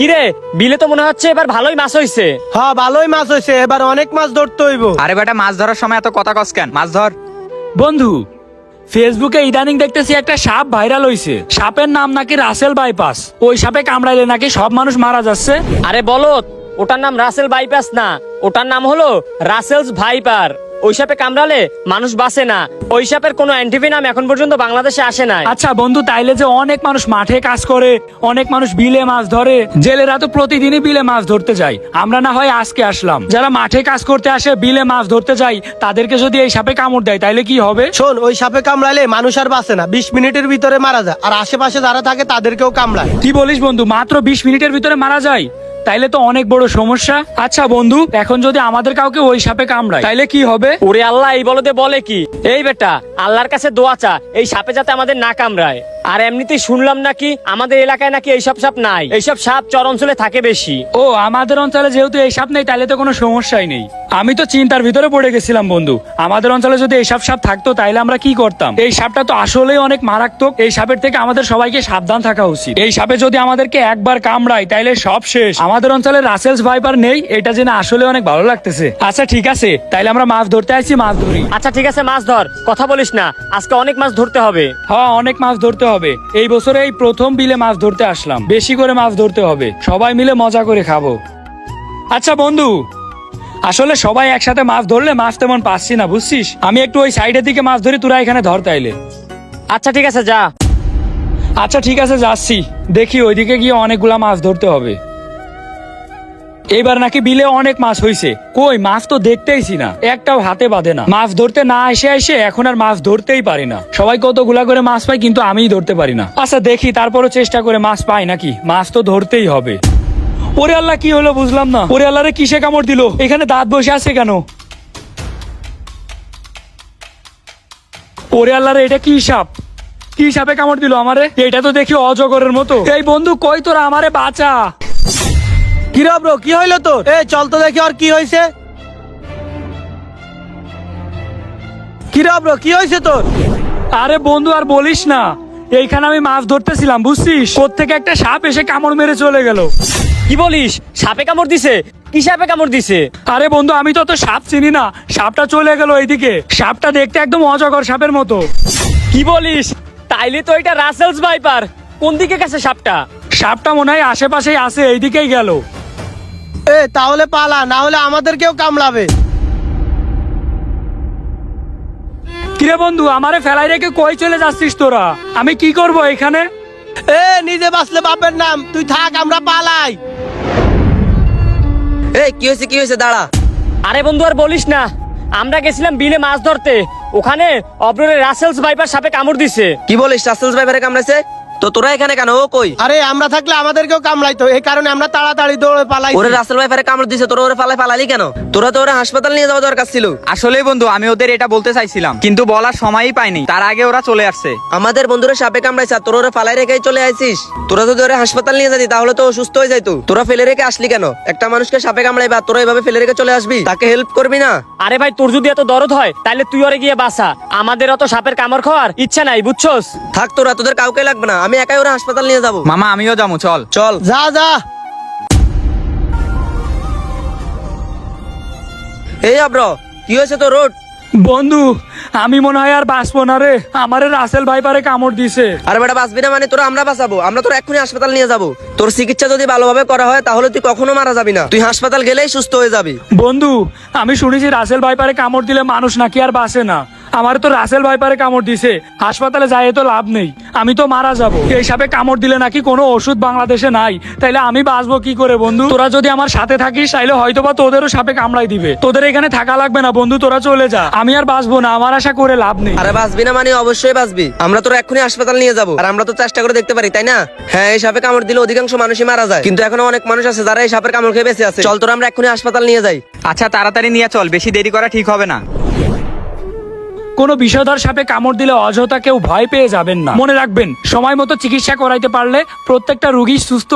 কিরে, বিলে তো মনে হচ্ছে এবার ভালোই মাছ হইছে। হ্যাঁ ভালোই মাছ হয়েছে, এবার অনেক মাছ ধরতে হইব। আরে বেটা, মাছ ধরার সময় এত কথা কস কেন? মাছ ধর। বন্ধু, ফেসবুকে ইদানিং দেখতেছি একটা সাপ ভাইরাল হইছে। সাপের নাম নাকি রাসেল বাইপাস। ওই সাপে কামড়াইলে নাকি সব মানুষ মারা যাচ্ছে। আরে বলত, ওটার নাম রাসেল বাইপাস না, ওটার নাম হলো রাসেলস ভাইপার। ওই সাপে কামড়ালে মানুষ বাঁচে না। ওই সাপের কোনো অ্যান্টিভেনাম এখন পর্যন্ত বাংলাদেশে আসে নাই। আচ্ছা বন্ধু, তাইলে যে অনেক মানুষ মাঠে কাজ করে, অনেক মানুষ বিলে মাছ ধরে, জেলেরা তো প্রতিদিনই বিলে মাছ ধরতে যায়। আমরা না হয় আজকে আসলাম, যারা মাঠে কাজ করতে আসে, বিলে মাছ ধরতে যায়, তাদেরকে যদি এই সাপে কামড় দেয় তাইলে কি হবে? শোন, ওই সাপে কামড়ালে মানুষ আর বাঁচে না, 20 মিনিটের ভিতরে মারা যায়। আর আশেপাশে যারা থাকে তাদেরকেও কামড়ায়। কি বলিস বন্ধু, মাত্র 20 মিনিটের ভিতরে মারা যায়? তাইলে তো অনেক বড় সমস্যা। আচ্ছা বন্ধু, এখন যদি আমাদের কাউকে ওই সাপে কামড়ায় তাইলে কি হবে? ওরে আল্লাহ, এই বলদে বলে কি? এই বেটা, আল্লাহর কাছে দোয়া চা এই সাপে যাতে আমাদের না কামড়ায়। আর এমনিতেই শুনলাম নাকি আমাদের এলাকায় নাকি এইসব সাপ নাই, এইসব সাপ চর অঞ্চলে থাকে বেশি। ও, আমাদের অঞ্চলে যেহেতু এই সাপ নেই তাহলে তো কোনো সমস্যাই নেই। আমি তো চিন্তার ভিতরে পড়ে গেছিলাম বন্ধু, আমাদের অঞ্চলে যদি এইসব সাপ থাকতো তাইলে আমরা কি করতাম। এই সাপটা তো আসলেই অনেক মারাত্মক। এই সাপের থেকে আমাদের সবাইকে সাবধান থাকা উচিত। এই সাপে যদি আমাদেরকে একবার কামড়ায় তাইলে সব শেষ। আমাদের অঞ্চলে রাসেলস ভাইপার নেই, এটা জেনে আসলে অনেক ভালো লাগতেছে। আচ্ছা ঠিক আছে, তাইলে আমরা মাছ ধরতে আসছি, মাছ ধরি। আচ্ছা ঠিক আছে, মাছ ধর, কথা বলিস না। আজকে অনেক মাছ ধরতে হবে। হ্যাঁ, অনেক মাছ ধরতে হবে। এই বছরে এই প্রথম বিলে মাছ ধরতে আসলাম, বেশি করে মাছ ধরতে হবে, সবাই মিলে মজা করে খাবো। আচ্ছা বন্ধু, আসলে সবাই একসাথে মাছ ধরলে মাছ তেমন পাচ্ছি না, বুঝছিস। আমি একটু ওই সাইডের দিকে মাছ ধরি, তোরা এখানে ধর তাইলে। আচ্ছা ঠিক আছে, যা। আচ্ছা ঠিক আছে, যাচ্ছি। দেখি ওইদিকে গিয়ে অনেকগুলা মাছ ধরতে হবে। এবার নাকি বিলে অনেক মাছ হইছে। কই, মাছ তো দেখতেইছি না, একটাও হাতে বাঁধে না। মাছ ধরতে না এসে এখন আর মাছ ধরতেই পারি না। সবাই কতগুলা করে মাছ পায়, কিন্তু আমিই ধরতে পারি না। আচ্ছা দেখি, তারপরও চেষ্টা করে মাছ পাই নাকি। মাছ তো ধরতেই হবে। ওরে আল্লাহ, কি হলো বুঝলাম না। ওরে আল্লাহ রে, কিসে কামড় দিল? এখানে দাঁত বসে আছে কেন? ওরে আল্লাহ রে, এটা কি সাপ? কি সাপে কামড় দিল আমারে? এটা তো দেখি অজগরের মতো। এই বন্ধু, কই তোরা, আমারে বাঁচা। কি রে ব্রো, কি হইলো তোর? চল তো দেখি আর কি হয়েছে। কি রে ব্রো, কি হয়েছে তোর? আরে বন্ধু, আর বলিস না। এইখানে আমি মাছ ধরতেছিলাম, বুঝছিস, কোত্থেকে একটা সাপ এসে কামড় মেরে চলে গেল। কি বলিস? সাপে কামড় দিছে? কি সাপে কামড় দিছে? আরে বন্ধু, আমি তো সাপ চিনি না, সাপটা চলে গেল এইদিকে। সাপটা দেখতে একদম অজগর সাপের মতো। কি বলিস? তাইলে তো এটা রাসেলস ভাইপার। কোন দিকে গেছে সাপটা? সাপটা মনে হয় আশেপাশেই আছে, এইদিকেই গেল। তাহলে পালা, না হলে আমাদেরকেও কামড়াবে। কিরে বন্ধু, আমারে ফেলাই রেখে কই চলে যাচ্ছিস তোরা? আমি কি করব এখানে? নিজে বাঁচলে বাপের নাম, তুই থাক, আমরা পালাই। কি হয়েছে দাঁড়া। আরে বন্ধু, আর বলিস না। আমরা গেছিলাম বিলে মাছ ধরতে, ওখানে অব্ররে রাসেলস ভাইপার সাপে কামড় দিছে। কি বলিস? রাসেলস ভাইপারে কামড়াইছে? তো তোরা এখানে কেন? ও কই? আরে আমরা থাকলে আমাদেরকেও কামড়াইতো, এই কারণে আমরা তাড়াতাড়ি দৌড়ে পালাই। ওরে রাসেল ভাইপারে কামড় দিছে, তোরা ওরে পালালি কেন? তোরা তো ওরা হাসপাতাল নিয়ে যাওয়া দরকার ছিল। আসলেই বন্ধু, আমি ওদের এটা বলতে চাইছিলাম, কিন্তু বলার সময়ই পাইনি। তার আগে ওরা চলে আসছে। আমাদের বন্ধুরা সাপে কামড়াইছে, আর তোরা ওরে ফালাই রেখেই চলে আইছিস। তোরা যদি ওরে হাসপাতাল নিয়ে যাতি তাহলে তো সুস্থ হয়ে যাইতো। তোরা ফেলে রেখে আসলি কেন? একটা মানুষকে সাপে কামড়াইবা, তোরা এভাবে ফেলে রেখে চলে আসবি? তাকে হেল্প করবি না? আরে ভাই, তোর যদি এত দরদ হয় তাহলে তুই ওরে গিয়ে বাঁচা। আমাদের অত সাপের কামড় খাওয়ার ইচ্ছা নাই, বুঝছস। থাক তোরা, তোদের কাউকে লাগবে না, আমি একাই ওরা হাসপাতাল নিয়ে যাবো। মামা, আমিও যাবো, চল। চল যা যা। এই অব্র, কি হয়েছে তোর? রোড বন্ধু, আমি মনে হয় আর বাঁচবো না রে। আমারে রাসেল ভাইপারে কামড় দিছে। আরে বেটা, বাঁচবি না মানে? তোরা আমরা বাঁচাবো, আমরা তোর এক্ষুনি হাসপাতাল নিয়ে যাবো। তোর চিকিৎসা যদি ভালোভাবে করা হয় তাহলে তুই কখনো মারা যাবি না, তুই হাসপাতাল গেলেই সুস্থ হয়ে যাবি। বন্ধু, আমি শুনেছি রাসেল ভাইপারে কামড় দিলে মানুষ নাকি আর বাঁচে না। আমার তো রাসেল ভাইপারে কামড় দিছে, হাসপাতালে যাই তো লাভ নেই, আমি তো মারা যাব। এই সাপে কামড় দিলে নাকি কোনো ওষুধ বাংলাদেশে নাই, তাইলে আমি বাঁচবো কি করে বন্ধু? তোরা যদি আমার সাথে থাকিস তাইলে হয়তোবা তোদেরও সাপে কামড়াই দিবে। তোদের এখানে থাকা লাগবে না বন্ধু, তোরা চলে যা। আমি আর বাঁচবো না, আমার আশা করে লাভ নেই। আরে বাঁচবি না মানে? অবশ্যই বাঁচবি, আমরা তোর এক্ষুনি হাসপাতাল নিয়ে যাবো। আর আমরা তো চেষ্টা করে দেখতে পারি, তাই না? হ্যাঁ, এই সাপে কামড় দিলে অধিকাংশ মানুষই মারা যায়, কিন্তু এখনো অনেক মানুষ আছে যারা এই সাপের কামড় খেয়ে বেঁচে আছে। চল তোরা আমরা এক্ষুনি হাসপাতাল নিয়ে যাই। আচ্ছা, তাড়াতাড়ি নিয়ে চল, বেশি দেরি করা ঠিক হবে না। কোনো বিষধর সাপে কামড় দিলে অযথা কেউ ভয় পেয়ে যাবেন না। মনে রাখবেন, সময় মতো চিকিৎসা করাইতে পারলে প্রত্যেকটা রোগী সুস্থ